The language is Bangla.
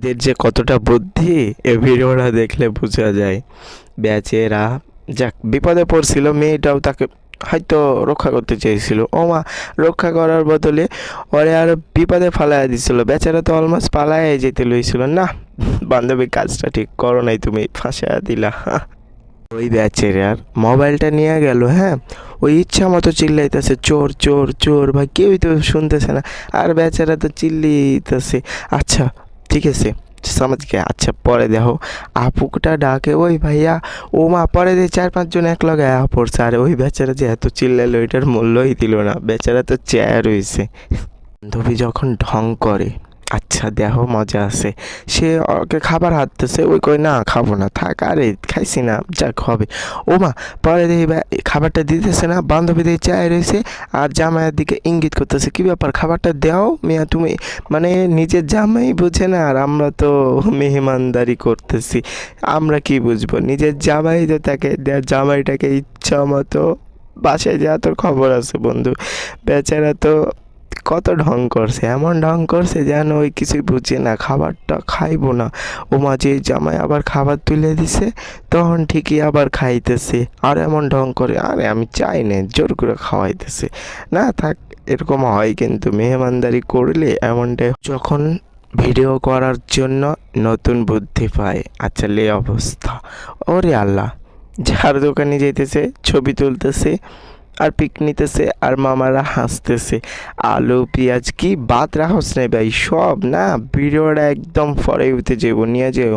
এদের যে কতটা বুদ্ধি এ ভিডিওটা দেখলে বোঝা যায়। বেচারা যাক বিপদে পড়ছিল, মেয়েটাও তাকে হয়তো রক্ষা করতে চেয়েছিল। ওমা, রক্ষা করার বদলে ওরে আর বিপদে ফালাইয়া দিছিল। বেচারা তো অলমোস্ট পালাইয়া যেতে লইছিল। না বান্ধবী, কাজটা ঠিক করো নাই, তুমি ফাঁসাইয়া দিলা। ওই বেচারার মোবাইলটা নিয়ে গেল, হ্যাঁ, ওই ইচ্ছা মতো চিল্লাইতেছে চোর চোর চোর, ভাই কেউই তো শুনতেছে না। আর বেচারা তো চিল্লিতেছে। আচ্ছা ঠিক আছে, সমাজ কে, আচ্ছা পরে দেখো আপুটা ডাকে, ওই ভাইয়া ও মা, পরে দিয়ে 4-5 জন এক লগে পড়ছে। আর ওই বেচারা যে এত চিল্লাইলো এটার মূল্যই দিল না, বেচারা তো চেয়ার রয়েছে। বান্ধবী যখন ঢং করে, আচ্ছা দেখো মজা আছে, সে ওকে খাবার হাততেছে, ওই কই না খাবো না, থাক, আরে খাইছি না, যাক হবে। ও মা, পরে দেখি খাবারটা দিতেছে না, বান্ধবী দিয়ে চায় রয়েছে আর জামাইয়ের দিকে ইঙ্গিত করতেছে, কি ব্যাপার খাবারটা দাও মিয়া তুমি। মানে নিজের জামাই বুঝে না, আর আমরা তো মেহমানদারি করতেছি, আমরা কি বুঝবো, নিজের জামাই তো তাকে জামাইটাকে ইচ্ছা মতো বাসায় যা, তোর খবর আছে বন্ধু। বেচারা তো কত ঢং করছে, এমন ঢং করছে যেন ওই কিছুই বুঝে না, খাবারটা খাইবো না। ও মাঝে জামাই আবার খাবার তুলে দিছে, তখন ঠিকই আবার খাইতেছে আর এমন ঢং করে, আরে আমি চাই না, জোর করে খাওয়াইতেছে। না থাক, এরকম হয় কিন্তু মেহমানদারি করলে এমনটাই। যখন ভিডিও করার জন্য নতুন বুদ্ধি পায়, আচ্ছা লে অবস্থা, ওরে আল্লাহ, যার দোকানে যেতেছে ছবি তুলতেছে আর পিক নিতেছে আর মামারা হাসতেছে। আলু পেঁয়াজ কি বাদ রাখস নাই ভাই, সব না ভিডিওটা একদম ফরে উঠে যাবো নিয়ে যেও।